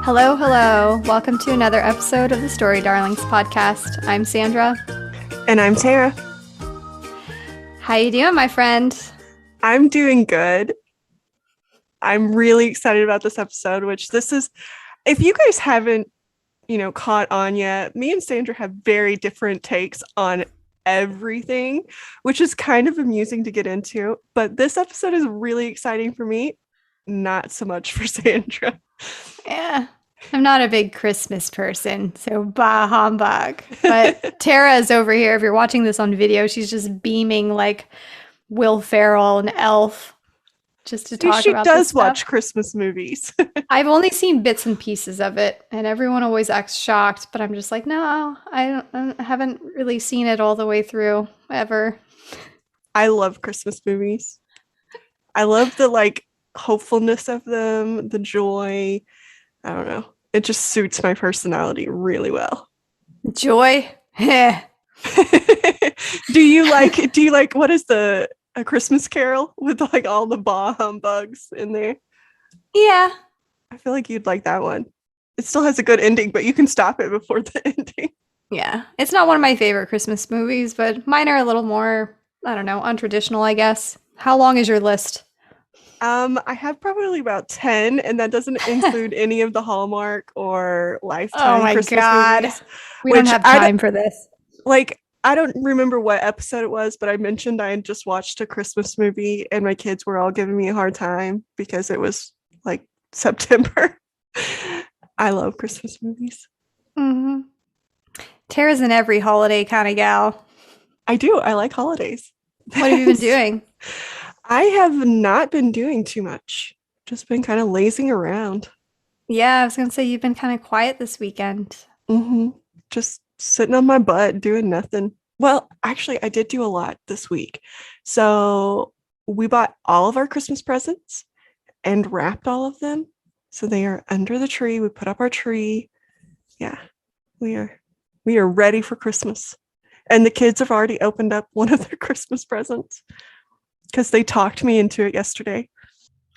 Hello, hello. Welcome to another episode of the Story Darlings podcast. I'm Sandra. And I'm Tera. How you doing, my friend? I'm doing good. I'm really excited about this episode, which this is, if you guys haven't, caught on yet, me and Sandra have very different takes on everything, which is kind of amusing to get into. But this episode is really exciting for me, not so much for Sandra. Yeah, I'm not a big Christmas person, so bah humbug. But Tara is over here. If you're watching this on video, she's just beaming like Will Ferrell and Elf just to talk she about does this stuff. watch Christmas movies. I've only seen bits and pieces of it, and everyone always acts shocked, but I'm just like, no, I haven't really seen it all the way through ever. I love Christmas movies. I love the hopefulness of them, the joy. I don't know. It just suits my personality really well. Joy? Heh. Do you like what is a Christmas Carol with like all the bah humbugs in there? Yeah. I feel like you'd like that one. It still has a good ending, but you can stop it before the ending. Yeah. It's not one of my favorite Christmas movies, but mine are a little more, I don't know, untraditional, I guess. How long is your list? I have probably about 10, and that doesn't include any of the Hallmark or Lifetime Oh my Christmas God. movies. We don't have time for this. I don't remember what episode it was, but I mentioned I had just watched a Christmas movie and my kids were all giving me a hard time because it was like September. I love Christmas movies. Mm-hmm. Tara's an every holiday kind of gal. I do. I like holidays. What have you been doing? I have not been doing too much. Just been kind of lazing around. Yeah, I was going to say you've been kind of quiet this weekend. Mm-hmm. Just sitting on my butt doing nothing. Well, actually, I did do a lot this week. So we bought all of our Christmas presents and wrapped all of them. So they are under the tree. We put up our tree. Yeah, we are ready for Christmas. And the kids have already opened up one of their Christmas presents because they talked me into it yesterday.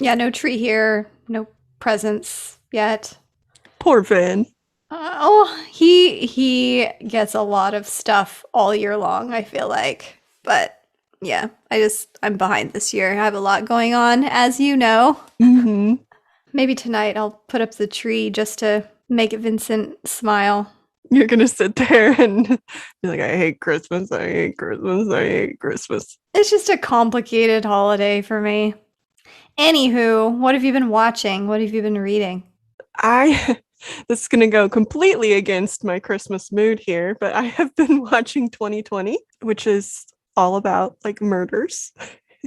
Yeah, no tree here, no presents yet. Poor Vin. He gets a lot of stuff all year long, I feel like. But yeah, I'm behind this year. I have a lot going on, as you know. Mm-hmm. Maybe tonight I'll put up the tree just to make Vincent smile. You're going to sit there and be like, I hate Christmas. I hate Christmas. I hate Christmas. It's just a complicated holiday for me. Anywho, what have you been watching? What have you been reading? This is going to go completely against my Christmas mood here, but I have been watching 2020, which is all about like murders.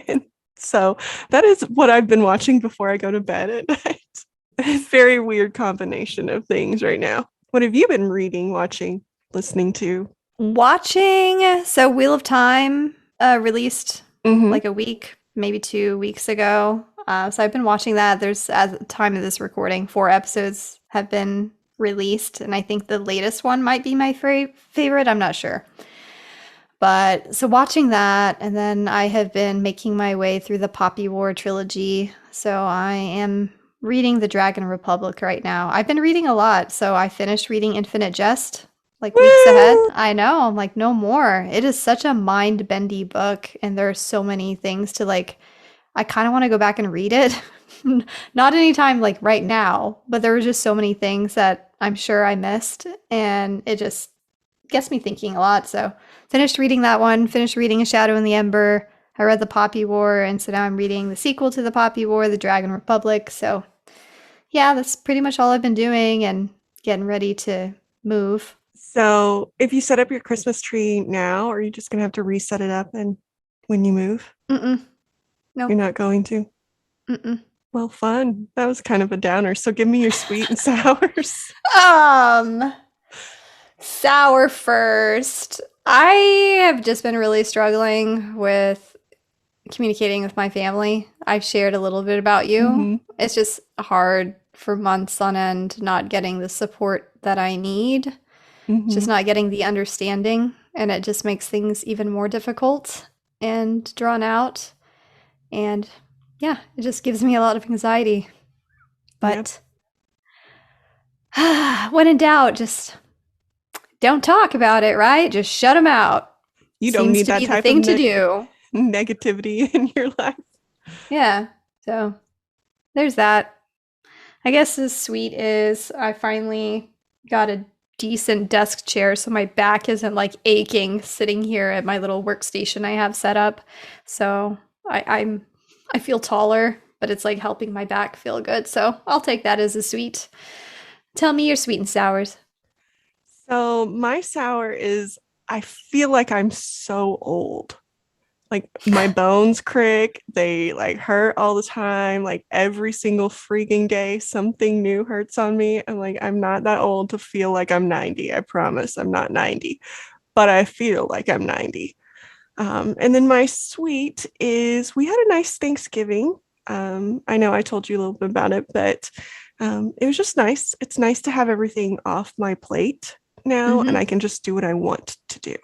And so that is what I've been watching before I go to bed at night. A very weird combination of things right now. What have you been reading, watching, listening to? Watching. So Wheel of Time released like a week, maybe 2 weeks ago. So I've been watching that. There's, at the time of this recording, 4 episodes have been released, and I think the latest one might be my favorite. I'm not sure. But so watching that, and then I have been making my way through the Poppy War trilogy. So I am reading The Dragon Republic right now. I've been reading a lot. So I finished reading Infinite Jest like weeks ahead. I know. I'm like, no more. It is such a mind-bendy book, and there are so many things to like. I kind of want to go back and read it. Not anytime like right now, but there were just so many things that I'm sure I missed, and it just gets me thinking a lot. So finished reading that one, finished reading A Shadow in the Ember. I read The Poppy War, and so now I'm reading the sequel to The Poppy War, The Dragon Republic. So yeah, that's pretty much all I've been doing and getting ready to move. So if you set up your Christmas tree now, are you just going to have to reset it up and when you move? Mm-mm. No. You're not going to? Mm-mm. Well, fun. That was kind of a downer. So give me your sweet and sours. Sour first. I have just been really struggling with communicating with my family. I've shared a little bit about you. Mm-hmm. It's just hard for months on end not getting the support that I need. Mm-hmm. Just not getting the understanding, and it just makes things even more difficult and drawn out. And yeah, it just gives me a lot of anxiety. But When in doubt, just don't talk about it, right? Just shut them out. You don't Seems need to that be the type of thing to do. negativity in your life. Yeah. So there's that. I guess the sweet is I finally got a decent desk chair so my back isn't like aching sitting here at my little workstation I have set up. So I feel taller, but it's like helping my back feel good. So I'll take that as a sweet. Tell me your sweet and sours. So my sour is I feel like I'm so old. Like my bones crick, they like hurt all the time. Like every single freaking day, something new hurts on me. I'm like, I'm not that old to feel like I'm 90. I promise I'm not 90, but I feel like I'm 90. And then my sweet is we had a nice Thanksgiving. I know I told you a little bit about it, but it was just nice. It's nice to have everything off my plate now, and Mm-hmm. I can just do what I want to do.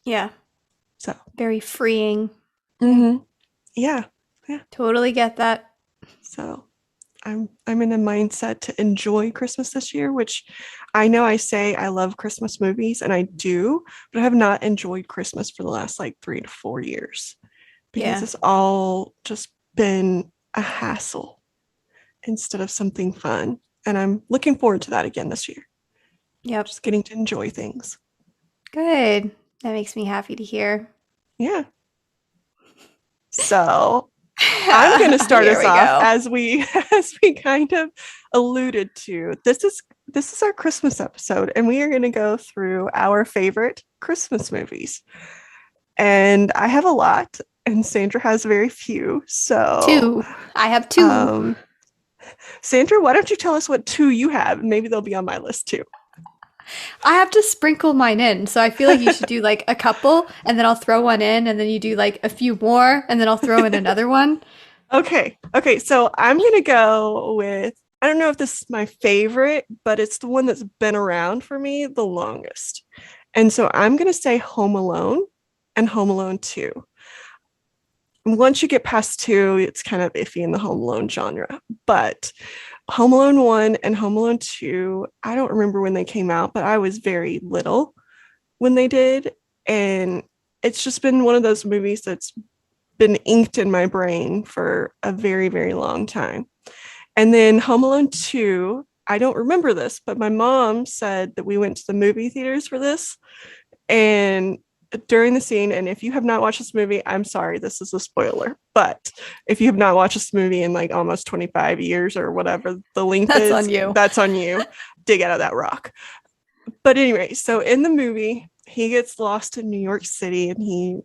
Yeah. So, Very freeing. Yeah. mhm. Yeah, yeah. Totally get that. So I'm in a mindset to enjoy Christmas this year, which I know I say I love Christmas movies, and I do, but I have not enjoyed Christmas for the last like 3 to 4 years because Yeah. it's all just been a hassle instead of something fun. And I'm looking forward to that again this year. Yep. Just getting to enjoy things. Good. That makes me happy to hear. Yeah. So I'm going to start Here us we off go. as we kind of alluded to. This is our Christmas episode, and we are going to go through our favorite Christmas movies. And I have a lot, and Sandra has very few. So, Two. I have two. um, Sandra, why don't you tell us what two you have? Maybe they'll be on my list too. I have to sprinkle mine in. So I feel like you should do like a couple and then I'll throw one in and then you do like a few more and then I'll throw in another one. Okay. Okay. So I'm going to go with, I don't know if this is my favorite, but it's the one that's been around for me the longest. And so I'm going to say Home Alone and Home Alone 2. Once you get past 2, it's kind of iffy in the Home Alone genre. But Home Alone 1 and Home Alone 2, I don't remember when they came out, but I was very little when they did. And it's just been one of those movies that's been inked in my brain for a very, very long time. And then Home Alone 2, I don't remember this, but my mom said that we went to the movie theaters for this. And during the scene, and if you have not watched this movie, I'm sorry, this is a spoiler. But if you have not watched this movie in like almost 25 years or whatever the length That's is, on you. that's on you. Dig out of that rock. But anyway, so in the movie, he gets lost in New York City and he,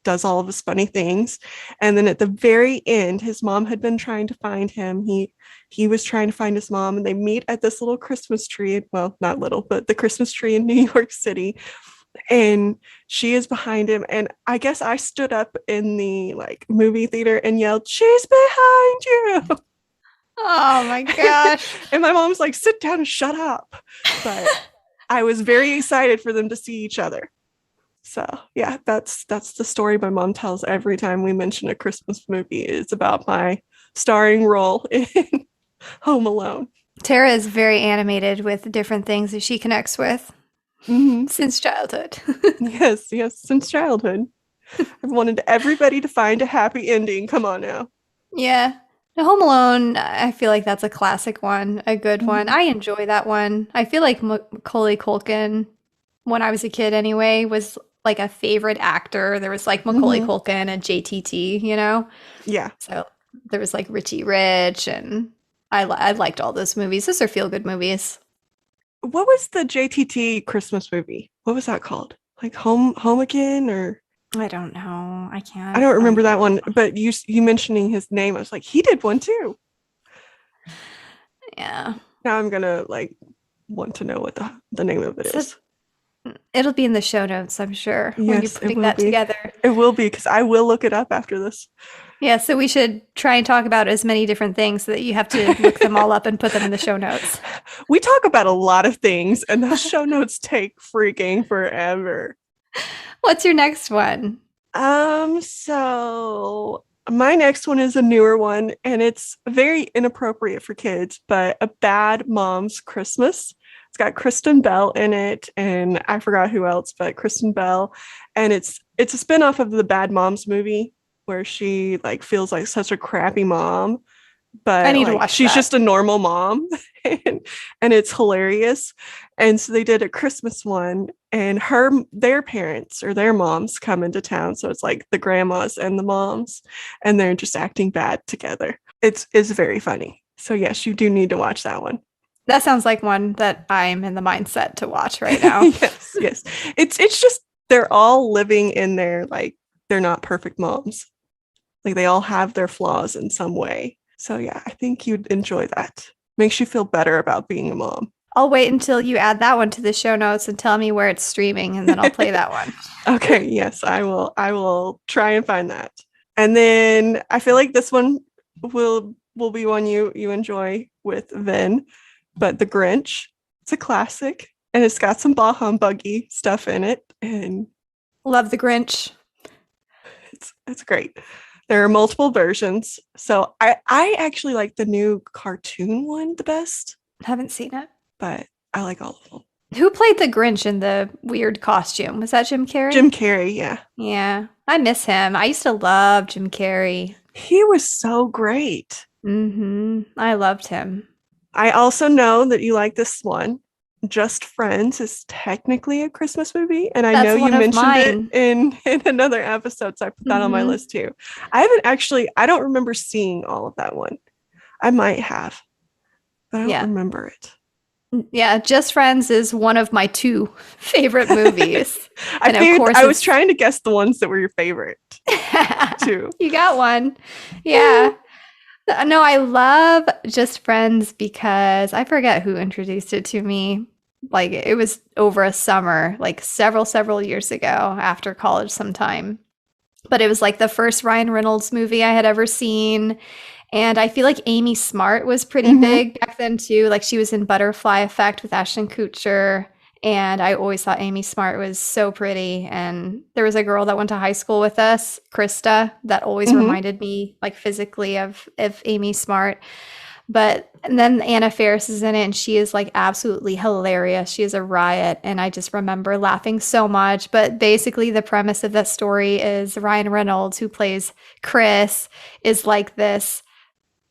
does all of his funny things. And then at the very end, his mom had been trying to find him. He was trying to find his mom, and they meet at this little Christmas tree. Well, not little, but the Christmas tree in New York City. And she is behind him. And I guess I stood up in the like movie theater and yelled, "She's behind you." Oh my gosh. And my mom's like, "Sit down and shut up." But I was very excited for them to see each other. So yeah, that's the story my mom tells every time we mention a Christmas movie. It's about my starring role in Home Alone. Tara is very animated with different things that she connects with Mm-hmm. since childhood. Yes, yes, since childhood. I've wanted everybody to find a happy ending. Come on now. Yeah. Now, Home Alone, I feel like that's a classic one, a good one. Mm-hmm. I enjoy that one. I feel like Macaulay Culkin, when I was a kid anyway, was like a favorite actor. There was like Macaulay Mm-hmm. Culkin and JTT, you know? Yeah. So there was like Richie Rich, and I liked all those movies. Those are feel good movies. What was the JTT Christmas movie? What was that called? Like Home Again, or I don't know. I don't I don't remember even that one. know. But you mentioning his name, I was like, he did one too. Yeah. Now I'm gonna like want to know what the name of it So is. it'll be in the show notes, I'm sure, when you're Yes, it putting will that be. together. It will be because I will look it up after this. Yeah, so we should try and talk about as many different things so that you have to look them all up and put them in the show notes. We talk about a lot of things, and those show notes take freaking forever. What's your next one? So My next one is a newer one, and it's very inappropriate for kids, but A Bad Mom's Christmas. It's got Kristen Bell in it, and I forgot who else, but Kristen Bell. And it's a spinoff of the Bad Moms movie where she like feels like such a crappy mom, I but need to like watch she's that. just a normal mom, and it's hilarious. And so they did a Christmas one, and their parents or their moms come into town, so it's like the grandmas and the moms, and they're just acting bad together. It's very funny. So yes, you do need to watch that one. That sounds like one that I'm in the mindset to watch right now. Yes, yes. It's just they're all living in their like they're not perfect moms. Like they all have their flaws in some way. So yeah, I think you'd enjoy that. Makes you feel better about being a mom. I'll wait until you add that one to the show notes and tell me where it's streaming, and then I'll play that one. Okay, yes, I will try and find that. And then I feel like this one will be one you enjoy with Vin, but The Grinch. It's a classic, and it's got some bah humbuggy stuff in it, and Love the Grinch. it's great. There are multiple versions. So I actually like the new cartoon one the best, Haven't seen it. but I like all of them. Who played the Grinch in the weird costume? Was that Jim Carrey? Jim Carrey, yeah. Yeah, I miss him. I used to love Jim Carrey. He was so great. I loved him. I also know that you like this one. Just Friends is technically a Christmas movie, and I That's know you one of mentioned mine. it in another episode, so I put that on my Mhm. list too. I don't remember seeing all of that one. I might have, but I don't Yeah. remember it. Yeah, Just Friends is one of my two favorite movies. I And of figured course I was it's trying to guess the ones that were your favorite too. You got one. Yeah. No, I love Just Friends because I forget who introduced it to me. Like it was over a summer, like several years ago after college sometime. But it was like the first Ryan Reynolds movie I had ever seen. And I feel like Amy Smart was pretty Mm-hmm. big back then too. Like she was in Butterfly Effect with Ashton Kutcher. And I always thought Amy Smart was so pretty. And there was a girl that went to high school with us, Krista, that always Mm-hmm. reminded me like physically of Amy Smart. But and then Anna Faris is in it, and she is like absolutely hilarious. She is a riot, and I just remember laughing so much. But basically, the premise of that story is Ryan Reynolds, who plays Chris, is like this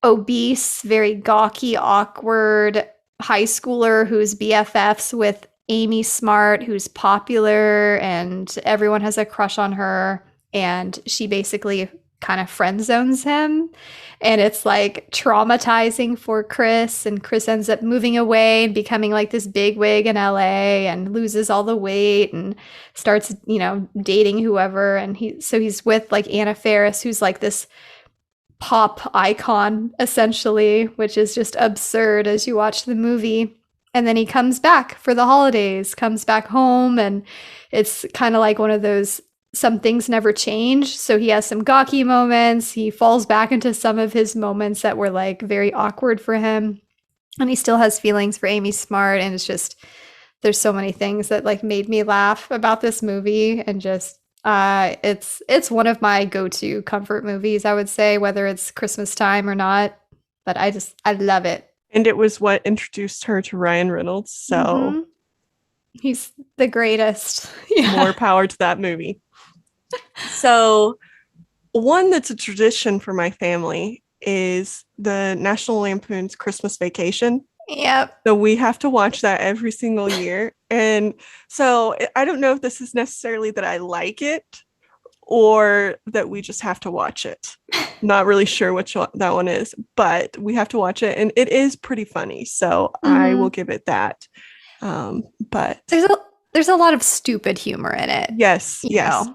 obese, very gawky, awkward high schooler who's BFFs with Amy Smart, who's popular, and everyone has a crush on her. And she basically kind of friend zones him. And it's like traumatizing for Chris. And Chris ends up moving away and becoming like this big wig in LA and loses all the weight and starts, dating whoever. And he's with like Anna Faris, who's like this pop icon essentially, which is just absurd as you watch the movie. And then he comes back for the holidays, comes back home, and it's kind of like one of those some things never change. So he has some gawky moments. He falls back into some of his moments that were like very awkward for him. And he still has feelings for Amy Smart. And it's just, there's so many things that like made me laugh about this movie. And just, it's one of my go-to comfort movies, I would say, whether it's Christmas time or not. But I love it. And it was what introduced her to Ryan Reynolds. So He's the greatest. Yeah. more power to that movie. So one that's a tradition for my family is the National Lampoon's Christmas Vacation. Yep. So we have to watch that every single year. And so I don't know if this is necessarily that I like it or that we just have to watch it. Not really sure which one that one is, but we have to watch it. And it is pretty funny. So I will give it that. But there's a lot of stupid humor in it. yes,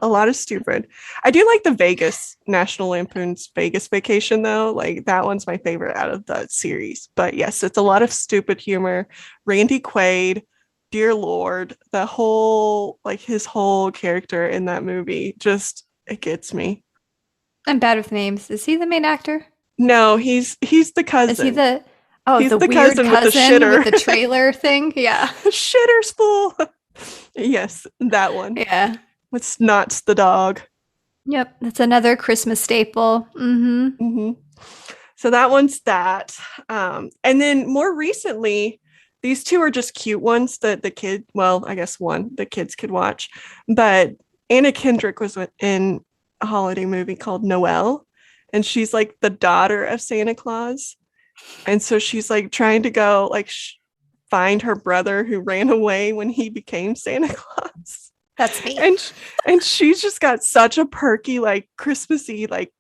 a lot of stupid. I do like the National Lampoon's Vegas Vacation though. Like that one's my favorite out of the series. But yes, it's a lot of stupid humor. Randy Quaid, dear Lord, his whole character in that movie just it gets me. I'm bad with names. Is he the main actor? No, he's the cousin. Is he the he's the the weird cousin cousin with the shitter with the trailer thing? Yeah. Shitter's full. Yes, that one. Yeah. With Snots the dog. Yep, that's another Christmas staple. Mm-hmm. Hmm. So that one's that. And then more recently, these two are just cute ones that the kid, well, I guess one the kids could watch. But Anna Kendrick was in a holiday movie called Noelle, and she's like the daughter of Santa Claus. And so she's like trying to go like find her brother who ran away when he became Santa Claus. That's me. And she's just got such a perky, like Christmassy, like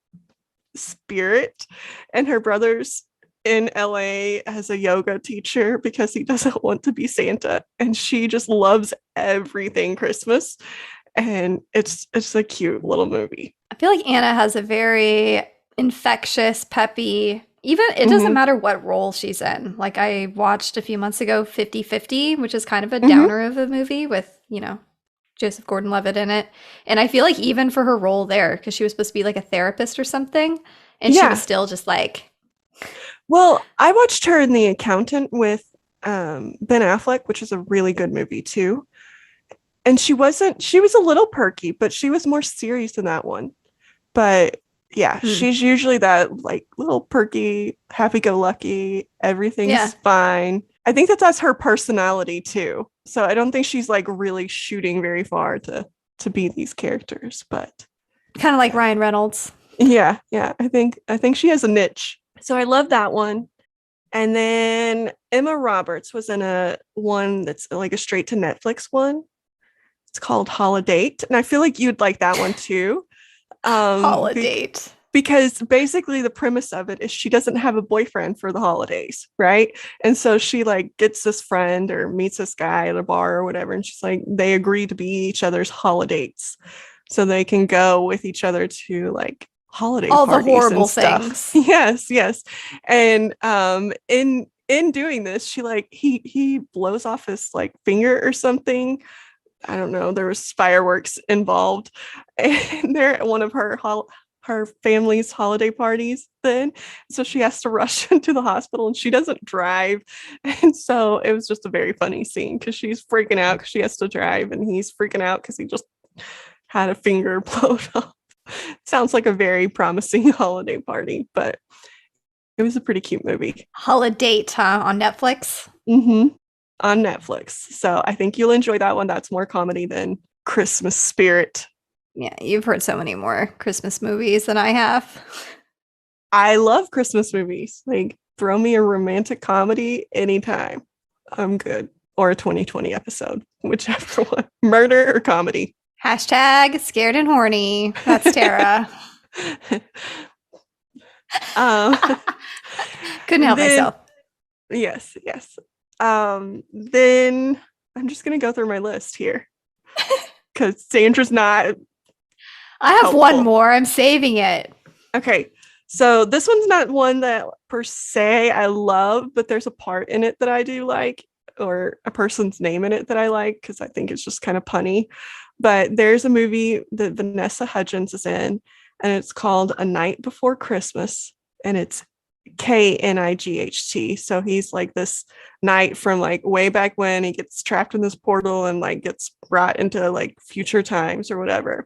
spirit. And her brother's in LA as a yoga teacher because he doesn't want to be Santa. And she just loves everything Christmas. And it's a cute little movie. I feel like Anna has a very infectious, peppy, even it doesn't Mm-hmm. matter what role she's in. Like I watched a few months ago 50-50, which is kind of a Mm-hmm. downer of a movie with, Joseph Gordon-Levitt in it. And I feel like even for her role there, because she was supposed to be like a therapist or something, and she was Yeah. still just like, Well, I watched her in The Accountant with Ben Affleck, which is a really good movie too. And she was a little perky, but she was more serious in that one. But yeah, hmm, she's usually that like little perky, happy go lucky, yeah, everything's fine. I think that's her personality too. So I don't think she's like really shooting very far to be these characters, but kind of like yeah. Ryan Reynolds. Yeah, I think she has a niche. So I love that one. And then Emma Roberts was in a one that's like a straight to Netflix one. It's called Holiday, and I feel like you'd like that one too. Be- Holiday. because basically the premise of it is she doesn't have a boyfriend for the holidays, right? And so she like gets this friend or meets this guy at a bar or whatever, and she's like they agree to be each other's holidays, so they can go with each other to like holiday All the parties and horrible stuff. things. Yes. And in doing this, she like he blows off his like finger or something. I don't know. There was fireworks involved, and they're at one of her family's holiday parties. Then, so she has to rush into the hospital, and she doesn't drive, and so it was just a very funny scene because she's freaking out because she has to drive, and he's freaking out because he just had a finger blown off. Sounds like a very promising holiday party, but it was a pretty cute movie. Holiday, huh? On Netflix. Mm-hmm. On Netflix. So I think you'll enjoy that one. That's more comedy than Christmas spirit. Yeah, you've heard so many more Christmas movies than I have. I love Christmas movies. Like, throw me a romantic comedy anytime. I'm good. Or a 2020 episode, whichever one. Murder or comedy. Hashtag scared and horny. That's Tara. um, Couldn't help then, myself. yes. Then I'm just going to go through my list here because Sandra's not I have one helpful. more. I'm saving it. Okay. So this one's not one that per se I love, but there's a part in it that I do like, or a person's name in it that I like because I think it's just kind of punny. But there's a movie that Vanessa Hudgens is in, and it's called A Night Before Christmas, and it's Knight. So he's like this knight from like way back when he gets trapped in this portal and like gets brought into like future times or whatever,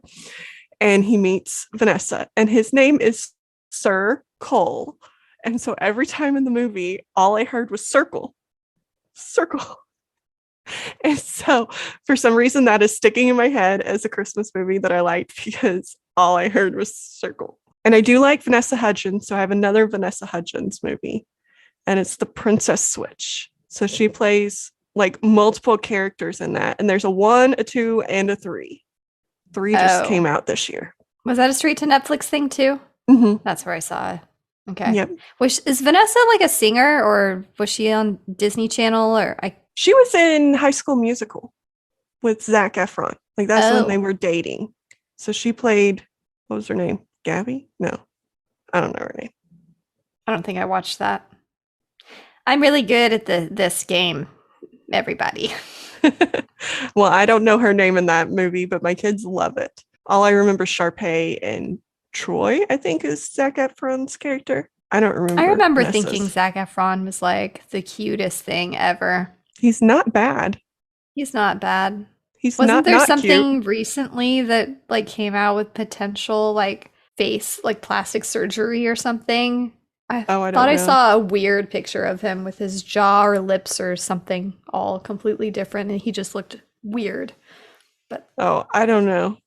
and he meets Vanessa, and his name is Sir Cole. And so every time in the movie, all I heard was circle, circle. And so for some reason, that is sticking in my head as a Christmas movie that I liked because all I heard was circle. And I do like Vanessa Hudgens. So I have another Vanessa Hudgens movie, and it's The Princess Switch. So she plays like multiple characters in that. And there's a 1, a 2, and a 3. 3 just Oh, came out this year. was that a straight to Netflix thing too? Mm-hmm. That's where I saw it. Okay. Yep. Is Vanessa like a singer, or was she on Disney Channel, or I? She was in High School Musical with Zac Efron. Like that's when they Oh, were dating. So she played, what was her name? Gabby? No, I don't know her name. I don't think I watched that. I'm really good at this game, everybody. Well, I don't know her name in that movie, but my kids love it. All I remember Sharpay and Troy, I think, is Zac Efron's character. I don't I remember remember thinking Vanessa's. Zac Efron was like the cutest thing ever. He's not bad. He's not bad. He's Wasn't there not cute. something recently that like came out with potential like face like plastic surgery or something? I Oh, I thought don't I know. saw a weird picture of him with his jaw or lips or something all completely different and he just looked weird. But Oh, I don't know.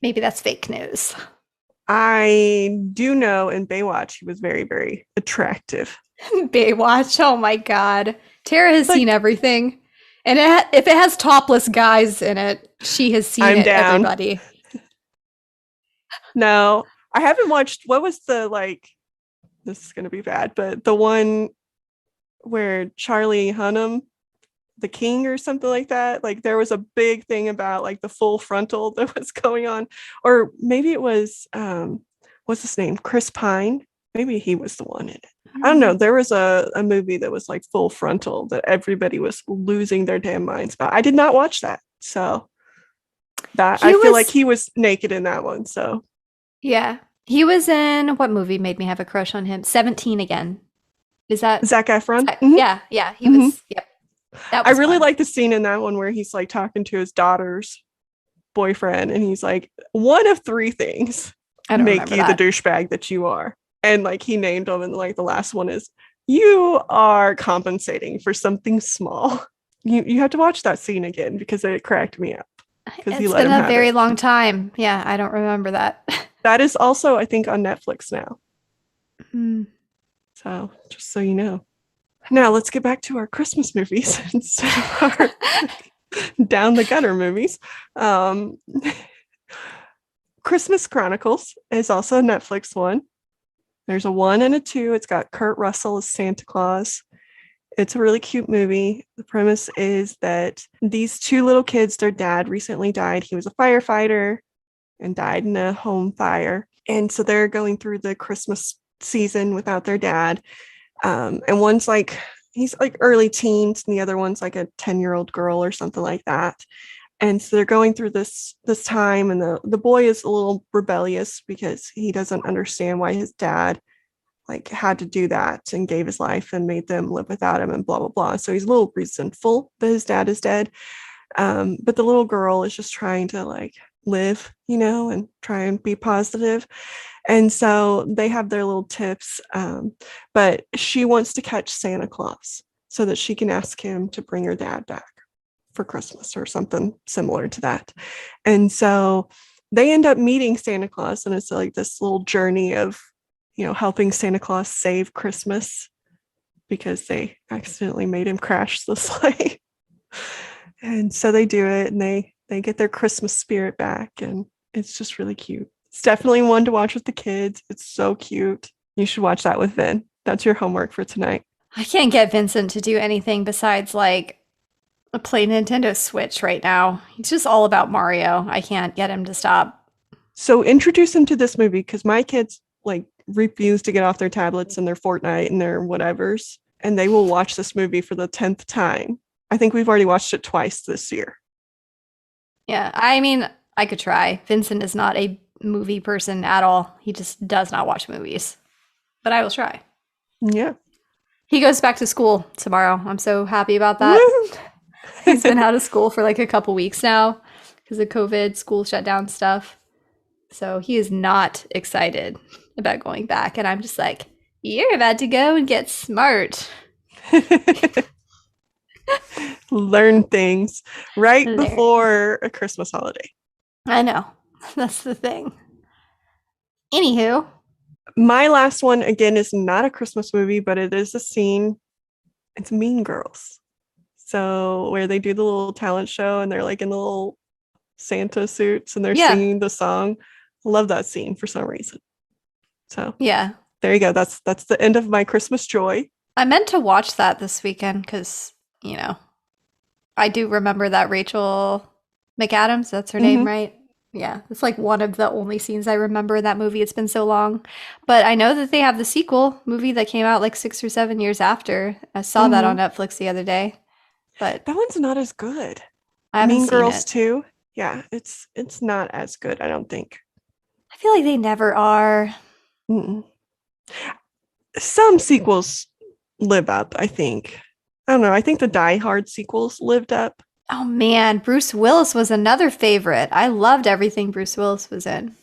maybe that's fake news. I do know in Baywatch he was very, very attractive. Baywatch, oh my god. Tara has seen Like, everything. And if it has topless guys in it, she has seen I'm it, down. everybody. No, I haven't watched what was the like this is gonna be bad, but the one where Charlie Hunnam, the king or something like that, like there was a big thing about like the full frontal that was going on. Or maybe it was what's his name? Chris Pine. Maybe he was the one in it. I don't know. Mm. There was a movie that was like full frontal that everybody was losing their damn minds about. I did not watch that. So that I He feel like was, he was naked in that one. So yeah. He was in what movie made me have a crush on him? 17 again. Is that, Zac Efron. yeah, yeah, he Hmm. was, yep. That I was really fun. like the scene in that one where he's like talking to his daughter's boyfriend and he's like, one of three things I don't make remember you the that. douchebag that you are. And like he named them, and like the last one is you are compensating for something small. You have to watch that scene again because it cracked me up because he It's let been him a have very it. long time. Yeah, I don't remember that. That is also, I think, on Netflix now. Hmm. So just so you know. Now let's get back to our Christmas movies instead of our down the gutter movies. Um, Christmas Chronicles is also a Netflix one. There's a 1 and a 2. It's got Kurt Russell as Santa Claus. It's a really cute movie. The premise is that these two little kids, their dad recently died. He was a firefighter and died in a home fire. And so they're going through the Christmas season without their dad. And one's like, he's like early teens, and the other one's like a 10-year-old girl or something like that. And so they're going through this time, and the boy is a little rebellious because he doesn't understand why his dad like had to do that and gave his life and made them live without him and blah blah blah. So he's a little resentful that his dad is dead. But the little girl is just trying to like live, and try and be positive. And so they have their little tips. But she wants to catch Santa Claus so that she can ask him to bring her dad back for Christmas or something similar to that. And so they end up meeting Santa Claus, and it's like this little journey of, helping Santa Claus save Christmas because they accidentally made him crash the sleigh. And so they do it, and they get their Christmas spirit back, and it's just really cute. It's definitely one to watch with the kids. It's so cute. You should watch that with Vin. That's your homework for tonight. I can't get Vincent to do anything besides like play Nintendo Switch right now. He's just all about Mario. I can't get him to stop. So introduce him to this movie because my kids like refuse to get off their tablets and their Fortnite and their whatevers, and they will watch this movie for the 10th time. I think we've already watched it twice this year. Yeah, I mean, I could try. Vincent is not a movie person at all. He just does not watch movies. But I will try. Yeah. He goes back to school tomorrow. I'm so happy about that. Woo! He's been out of school for like a couple weeks now because of COVID, school shutdown stuff. So he is not excited about going back. And I'm just like, you're about to go and get smart. Learn things right Learn. before a Christmas holiday. I know. That's the thing. Anywho, My last one, again, is not a Christmas movie, but it is a scene. It's Mean Girls. So, where they do the little talent show and they're like in the little Santa suits and they're yeah, singing the song. I love that scene for some reason. So, yeah. there you go. That's the end of my Christmas joy. I meant to watch that this weekend because, I do remember that Rachel McAdams, that's her name, Mm-hmm. right? Yeah, it's like one of the only scenes I remember in that movie. It's been so long. But I know that they have the sequel movie that came out like 6 or 7 years after. I saw that on Mm-hmm. Netflix the other day, but That one's not as good. I haven't Mean seen Girls it. 2. Yeah, it's not as good, I don't think. I feel like they never are. Mm-mm. Some sequels live up, I think. I don't know. I think the Die Hard sequels lived up. Oh man, Bruce Willis was another favorite. I loved everything Bruce Willis was in.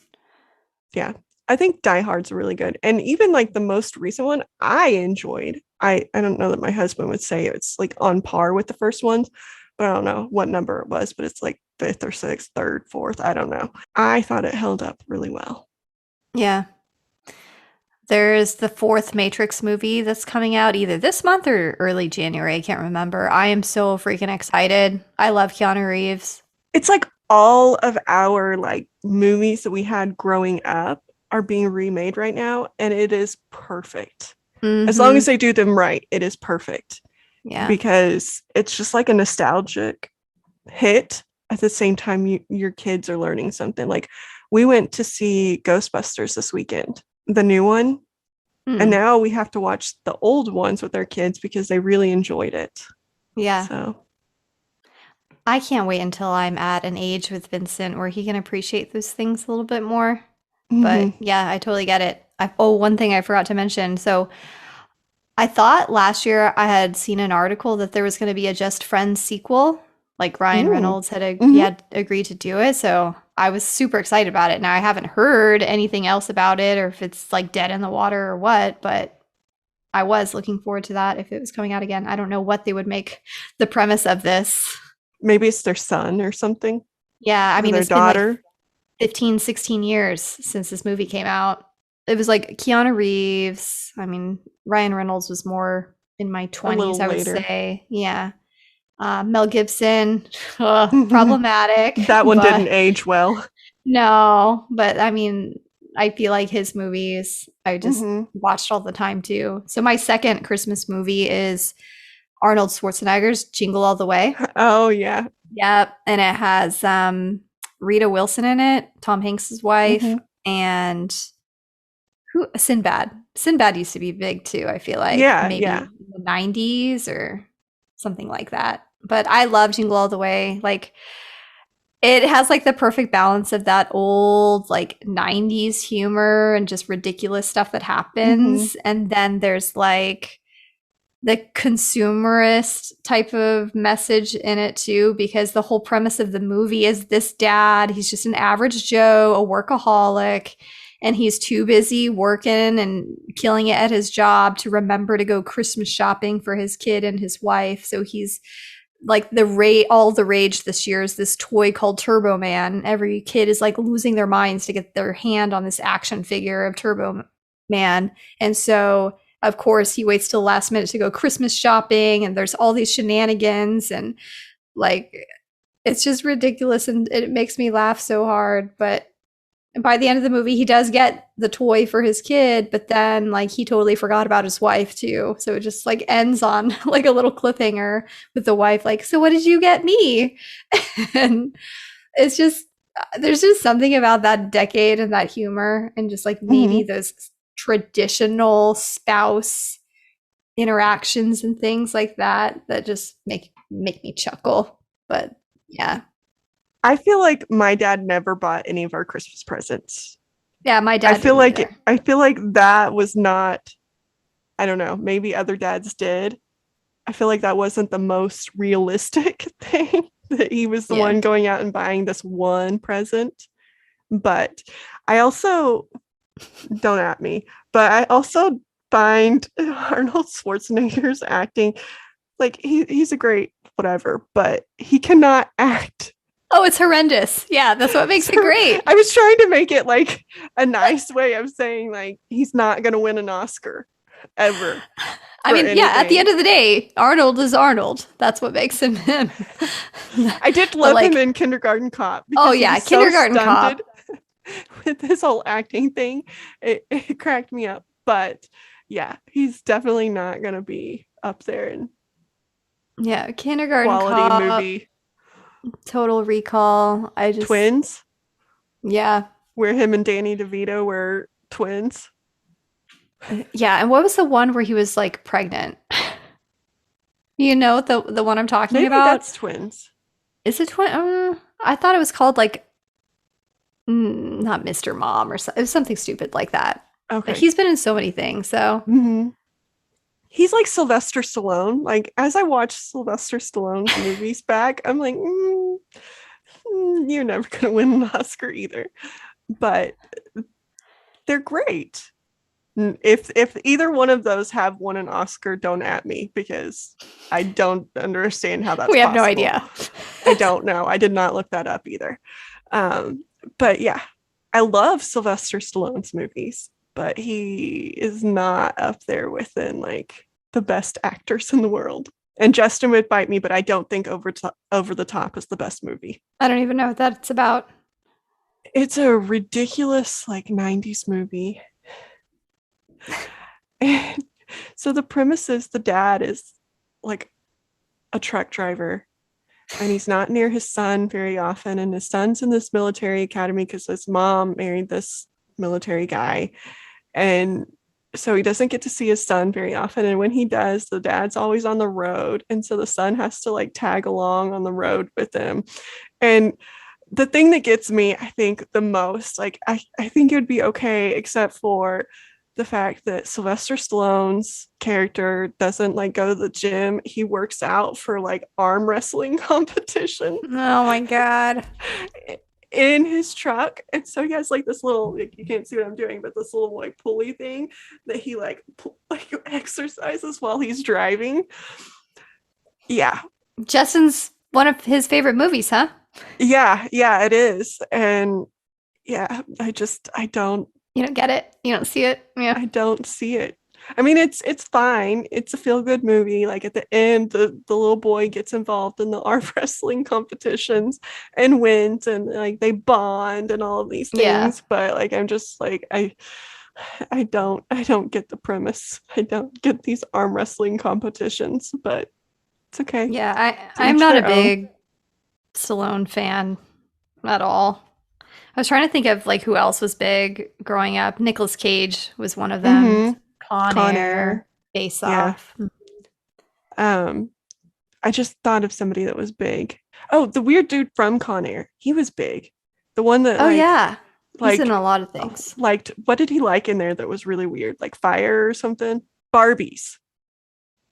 Yeah. I think Die Hard's really good. And even like the most recent one, I enjoyed. I don't know that my husband would say it's like on par with the first ones, but I don't know what number it was, but it's like fifth or sixth, third, fourth. I don't know. I thought it held up really well. Yeah. There's the fourth Matrix movie that's coming out either this month or early January. I can't remember. I am so freaking excited. I love Keanu Reeves. It's like all of our like movies that we had growing up are being remade right now, and it is perfect. As long Mm-hmm. as they do them right, it is perfect Yeah. because it's just like a nostalgic hit at the same time your kids are learning something. Like we went to see Ghostbusters this weekend, the new one, and Hmm. now we have to watch the old ones with our kids because they really enjoyed it. Yeah. So, I can't wait until I'm at an age with Vincent where he can appreciate those things a little bit more. But mhm. yeah, I totally get it. Oh, one thing I forgot to mention. So I thought last year I had seen an article that there was going to be a Just Friends sequel. Like Ryan Ooh. Reynolds had he Mhm. had agreed to do it, so I was super excited about it. Now I haven't heard anything else about it, or if it's like dead in the water or what. But I was looking forward to that if it was coming out again. I don't know what they would make the premise of this. Maybe it's their son or something, Yeah, I or mean, their it's been like daughter. 15, 16 years since this movie came out. It was like Keanu Reeves. I mean, Ryan Reynolds was more in my A 20s, little I would later. say. Yeah. Mel Gibson, problematic, That one didn't but age well. no, but I mean, I feel like his movies I just Hmm. watched all the time too. So my second Christmas movie is Arnold Schwarzenegger's Jingle All the Way. Oh yeah. Yep, and it has Rita Wilson in it, Tom Hanks's wife, Hmm. and who Sinbad. Sinbad used to be big too, I feel like Yeah, yeah. maybe in the 90s or something like that. But I love Jingle All the Way. Like it has like the perfect balance of that old like 90s humor and just ridiculous stuff that Hmm. happens. And then there's like the consumerist type of message in it too, because the whole premise of the movie is this dad, he's just an average Joe, a workaholic, and he's too busy working and killing it at his job to remember to go Christmas shopping for his kid and his wife. So he's like all the rage this year is this toy called Turbo Man. Every kid is like losing their minds to get their hand on this action figure of Turbo Man. And so of course he waits till the last minute to go Christmas shopping and there's all these shenanigans and like it's just ridiculous and it makes me laugh so hard. But by the end of the movie, he does get the toy for his kid, but then like he totally forgot about his wife too. So it just like ends on like a little cliffhanger with the wife, like, so what did you get me? And it's just there's just something about that decade and that humor and just like maybe Hmm. those traditional spouse interactions and things like that that just make me chuckle. But yeah. I feel like my dad never bought any of our Christmas presents. Yeah, my dad didn't either. I feel like that was not, I don't know, maybe other dads did. I feel like that wasn't the most realistic thing that he was the Yeah. one going out and buying this one present. But I also, don't at me, but I also find Arnold Schwarzenegger's acting like he's a great whatever, but he cannot act. Oh, it's horrendous. Yeah, that's what makes So it great. I was trying to make it like a nice way of saying like he's not gonna win an Oscar ever I for mean, yeah, at the end anything. of the day, Arnold is Arnold. That's what makes him him. I did But love him like, in Kindergarten Cop oh because he yeah, was so kindergarten stunted cop. with his whole acting thing. It cracked me up. But yeah, he's definitely not gonna be up there in Yeah, kindergarten quality cop, movie. total recall. I just, Twins, yeah. where him and Danny DeVito were twins. Yeah, and what was the one where he was like pregnant? You know the one I'm talking Maybe about? that's twins. Is it twin? I thought it was called like not Mr. Mom or so, it was something stupid like that. Okay. He's been in so many things, so Hmm. He's like Sylvester Stallone. Like as I watch Sylvester Stallone's movies back, I'm like, you're never gonna win an Oscar either. But they're great. If either one of those have won an Oscar, don't at me because I don't understand how that's We have no possible. idea. I don't know. I did not look that up either. But yeah, I love Sylvester Stallone's movies, but he is not up there within like the best actors in the world. And Justin would bite me, but I don't think Over the Top is the best movie. I don't even know what that's about. It's a ridiculous like 90s movie. And so the premise is the dad is like a truck driver and he's not near his son very often. And his son's in this military academy because his mom married this military guy. And so he doesn't get to see his son very often. And when he does, the dad's always on the road. And so the son has to like tag along on the road with him. And the thing that gets me, I think, the most, like, I think it would be okay, except for the fact that Sylvester Stallone's character doesn't like go to the gym. He works out for like arm wrestling competition. Oh my God. In his truck. And so he has like this little, like, you can't see what I'm doing, but this little like pulley thing that he like exercises while he's driving. Yeah. Justin's one of his favorite movies, huh? Yeah, it is. And yeah, I don't. You don't get it. You don't see it. Yeah. I don't see it. I mean, it's fine. It's a feel-good movie. Like at the end, the little boy gets involved in the arm wrestling competitions and wins, and like they bond and all of these things. Yeah. But like I'm just like I don't get the premise. I don't get these arm wrestling competitions, but it's okay. Yeah, I'm not a big Stallone fan at all. I was trying to think of like who else was big growing up. Nicolas Cage was one of them. Mm-hmm. Con Air, Face Off. Yeah. I just thought of somebody that was big. Oh, the weird dude from Con Air. He was big. The one that yeah. Like, he's in a lot of things. Liked, what did he like in there that was really weird? Like fire or something? Barbies.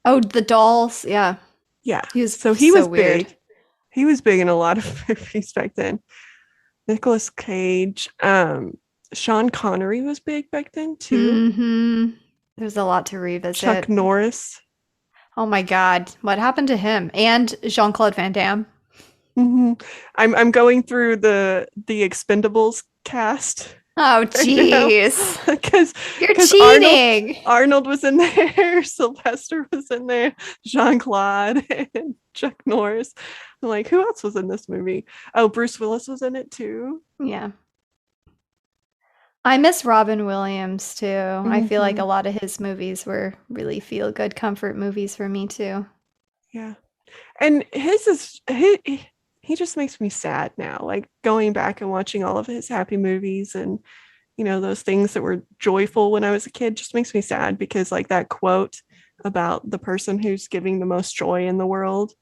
Oh, the dolls. Yeah. Yeah. He was weird. Big. He was big in a lot of movies back then. Nicolas Cage. Sean Connery was big back then too. Mm-hmm. There's a lot to revisit. Chuck Norris. Oh my God. What happened to him? And Jean-Claude Van Damme. Mm-hmm. I'm going through the Expendables cast. Oh jeez. Because you're cheating. Arnold was in there, Sylvester was in there, Jean-Claude and Chuck Norris. I'm like, who else was in this movie? Oh, Bruce Willis was in it too. Yeah. I miss Robin Williams too. Mm-hmm. I feel like a lot of his movies were really feel good comfort movies for me too. Yeah. And his is he just makes me sad now. Like going back and watching all of his happy movies and you know those things that were joyful when I was a kid just makes me sad because like that quote about the person who's giving the most joy in the world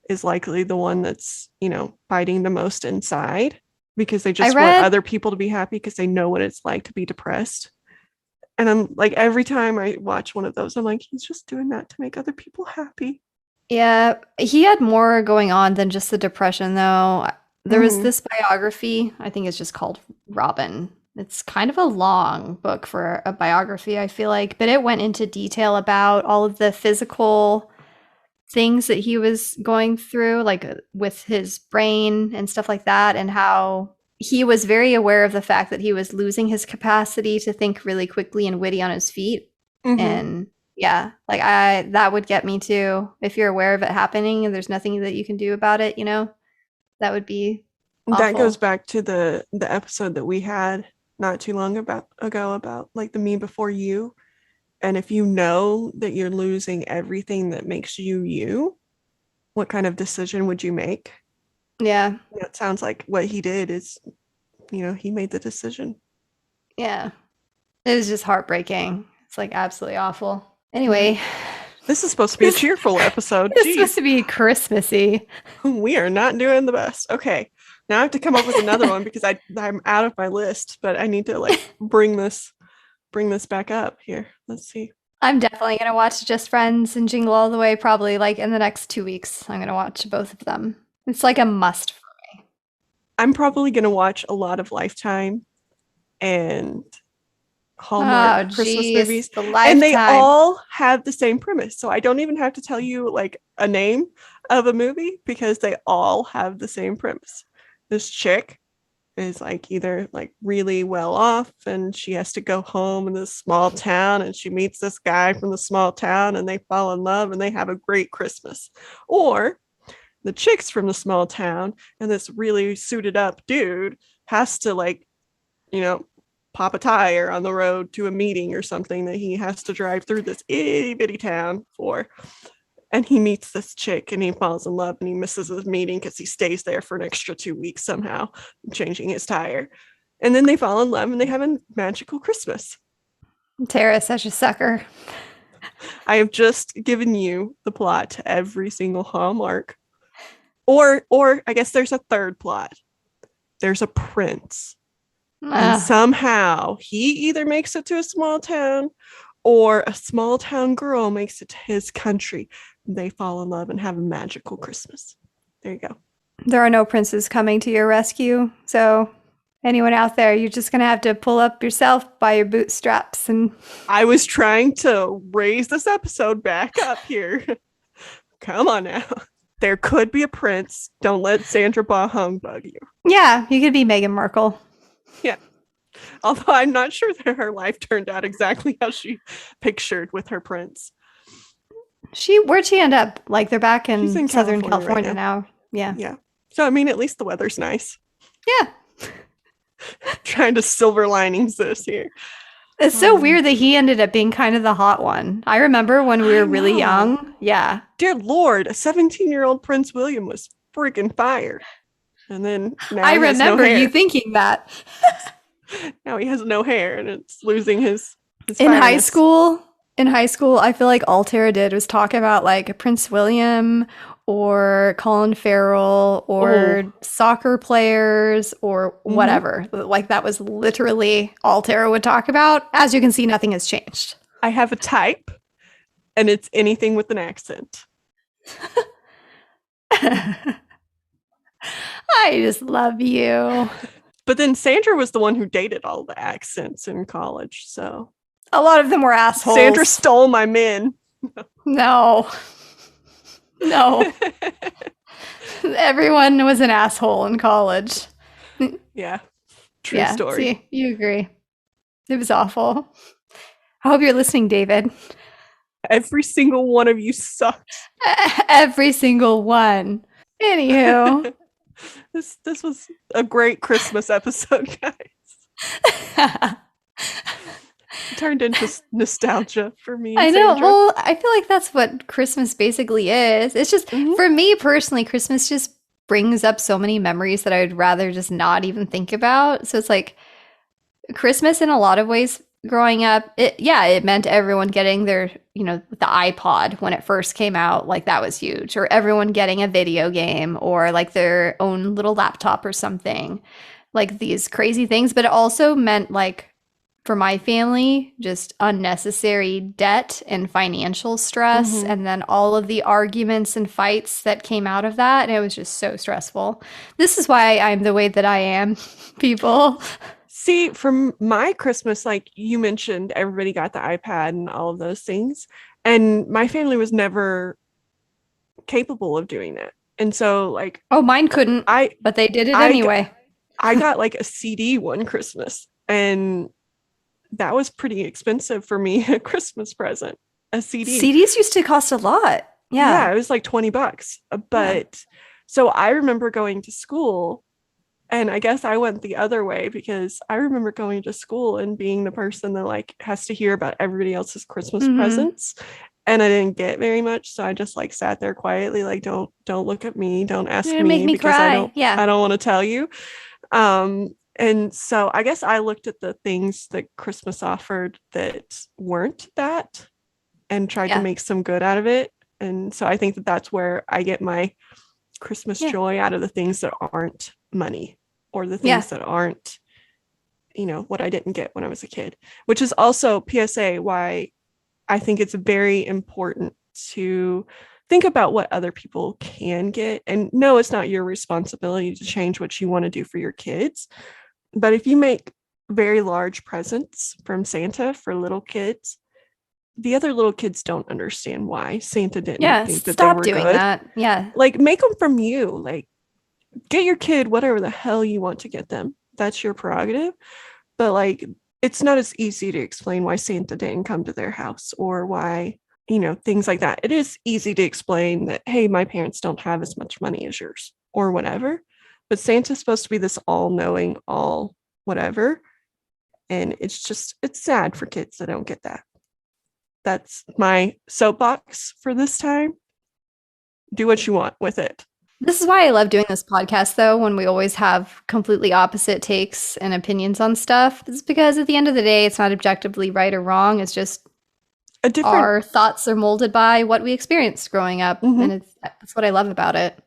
is likely the one that's, you know, fighting the most inside because they just want other people to be happy because they know what it's like to be depressed. And I'm like, every time I watch one of those, I'm like, he's just doing that to make other people happy. Yeah, he had more going on than just the depression, though. There was this biography, I think it's just called Robin. It's kind of a long book for a biography, I feel like, but it went into detail about all of the physical things that he was going through, like with his brain and stuff like that, and how he was very aware of the fact that he was losing his capacity to think really quickly and witty on his feet. And yeah, like that would get me too. If you're aware of it happening and there's nothing that you can do about it, you know, that would be awful. That goes back to the episode that we had not too long ago about like the me before you. And if you know that you're losing everything that makes you, what kind of decision would you make? Yeah. It sounds like what he did is, you know, he made the decision. Yeah. It was just heartbreaking. It's like absolutely awful. Anyway. This is supposed to be a cheerful episode. It's supposed to be Christmassy. We are not doing the best. Okay. Now I have to come up with another one because I'm out of my list, but I need to like bring this back up here. Let's see. I'm definitely gonna watch Just Friends and Jingle All the Way probably like in the next 2 weeks. I'm gonna watch both of them. It's like a must. I'm probably going to watch a lot of Lifetime and Oh, Hallmark Christmas geez, movies, the and they Lifetime. all have the same premise. So I don't even have to tell you like a name of a movie because they all have the same premise. This chick is like either like really well off and she has to go home in this small town and she meets this guy from the small town and they fall in love and they have a great Christmas. Or the chick's from the small town and this really suited up dude has to like, you know, pop a tire on the road to a meeting or something that he has to drive through this itty bitty town for. And he meets this chick and he falls in love and he misses his meeting because he stays there for an extra 2 weeks somehow, changing his tire. And then they fall in love and they have a magical Christmas. Tara is such a sucker. I have just given you the plot to every single Hallmark. Or I guess there's a third plot. There's a prince. And Ugh. somehow he either makes it to a small town or a small town girl makes it to his country. They fall in love and have a magical Christmas. There you go. There are no princes coming to your rescue, so anyone out there, you're just gonna have to pull up yourself by your bootstraps and I was trying to raise this episode back up here. Come on now. There could be a prince. Don't let Sandra humbug you. yeah, you could be Meghan Markle. Yeah. Although I'm not sure that her life turned out exactly how she pictured with her prince. Where'd she end up? Like they're back She's in in Southern California California right now. Yeah. Yeah. So, I mean, at least the weather's nice. Yeah. Trying to silver linings this here. It's so weird that he ended up being kind of the hot one. I remember when we I were really know. young. Yeah. Dear Lord, a 17-year-old Prince William was freaking fire. And then now I he has no remember hair. you thinking that. Now he has no hair and it's losing his In high fireness. school, I feel like all Tara did was talk about like Prince William or Colin Farrell or Oh. soccer players or whatever. Like that was literally all Tara would talk about. As you can see, nothing has changed. I have a type and it's anything with an accent. I just love you. But then Sandra was the one who dated all the accents in college. So A lot of them were assholes. Sandra stole my men. No. No. Everyone was an asshole in college. Yeah. True story. See, you agree. It was awful. I hope you're listening, David. Every single one of you sucks. Every single one. Anywho. This was a great Christmas episode, guys. Turned into nostalgia for me. I know. Sandra. Well, I feel like that's what Christmas basically is. It's just, for me personally, Christmas just brings up so many memories that I would rather just not even think about. So it's like Christmas in a lot of ways growing up, it meant everyone getting their, the iPod when it first came out, like that was huge, or everyone getting a video game or like their own little laptop or something, like these crazy things. But it also meant like, for my family, just unnecessary debt and financial stress, and then all of the arguments and fights that came out of that. And it was just so stressful. This is why I'm the way that I am, people. See, for my Christmas, like you mentioned, everybody got the iPad and all of those things. And my family was never capable of doing that. And so, like, oh, mine couldn't, but they did it anyway. I got like a CD one Christmas, and that was pretty expensive for me, a Christmas present. A CD. CDs used to cost a lot. Yeah. It was like $20. But so I remember going to school, and I guess I went the other way because I remember going to school and being the person that like has to hear about everybody else's Christmas presents. And I didn't get very much. So I just like sat there quietly, like, don't look at me. Don't ask me because cry. I don't want to tell you. And so I guess I looked at the things that Christmas offered that weren't that and tried to make some good out of it. And so I think that that's where I get my Christmas joy, out of the things that aren't money or the things that aren't, what I didn't get when I was a kid, which is also PSA why I think it's very important to think about what other people can get. And no, it's not your responsibility to change what you want to do for your kids. But if you make very large presents from Santa for little kids, the other little kids don't understand why Santa didn't think that they stop were doing good. that. Yeah. Like, make them from you. Like, get your kid whatever the hell you want to get them. That's your prerogative. But like, it's not as easy to explain why Santa didn't come to their house or why, things like that. It is easy to explain that, hey, my parents don't have as much money as yours or whatever. But Santa's supposed to be this all-knowing, all whatever. And it's sad for kids that don't get that. That's my soapbox for this time. Do what you want with it. This is why I love doing this podcast, though, when we always have completely opposite takes and opinions on stuff. It's because at the end of the day, it's not objectively right or wrong. It's just our thoughts are molded by what we experienced growing up. Mm-hmm. And that's what I love about it.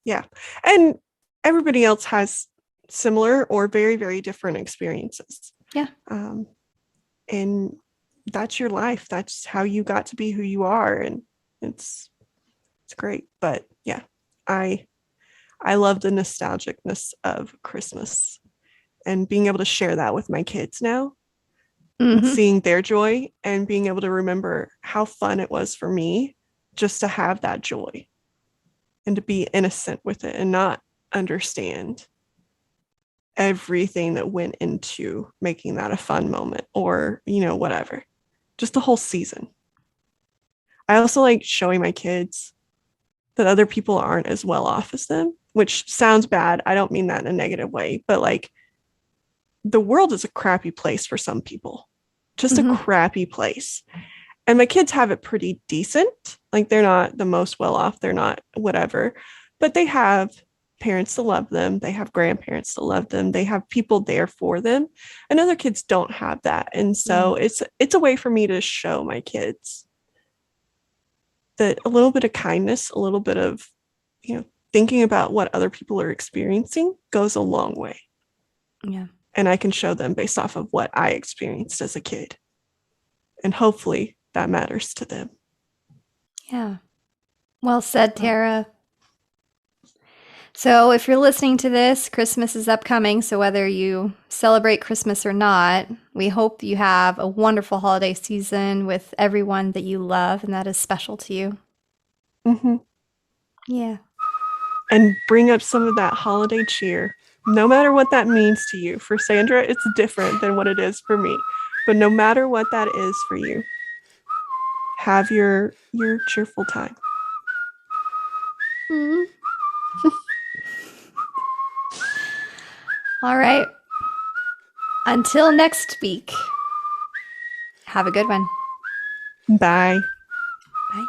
Yeah. And everybody else has similar or very, very different experiences. Yeah. And that's your life. That's how you got to be who you are. And it's great. But yeah, I love the nostalgicness of Christmas and being able to share that with my kids now. Mm-hmm. Seeing their joy and being able to remember how fun it was for me just to have that joy and to be innocent with it and not understand everything that went into making that a fun moment or, whatever. Just the whole season. I also like showing my kids that other people aren't as well off as them, which sounds bad. I don't mean that in a negative way, but like, the world is a crappy place for some people, just a crappy place. And my kids have it pretty decent. Like, they're not the most well off. They're not whatever, but they have parents to love them. They have grandparents to love them. They have people there for them. And other kids don't have that. And so it's a way for me to show my kids that a little bit of kindness, a little bit of, thinking about what other people are experiencing goes a long way. Yeah. And I can show them based off of what I experienced as a kid. And hopefully that matters to them. Yeah. Well said, Tera. So if you're listening to this, Christmas is upcoming. So whether you celebrate Christmas or not, we hope you have a wonderful holiday season with everyone that you love and that is special to you. Mm-hmm. Yeah. And bring up some of that holiday cheer. No matter what that means to you. For Sandra, it's different than what it is for me. But no matter what that is for you, have your cheerful time. Mm. All right. Until next week. Have a good one. Bye. Bye.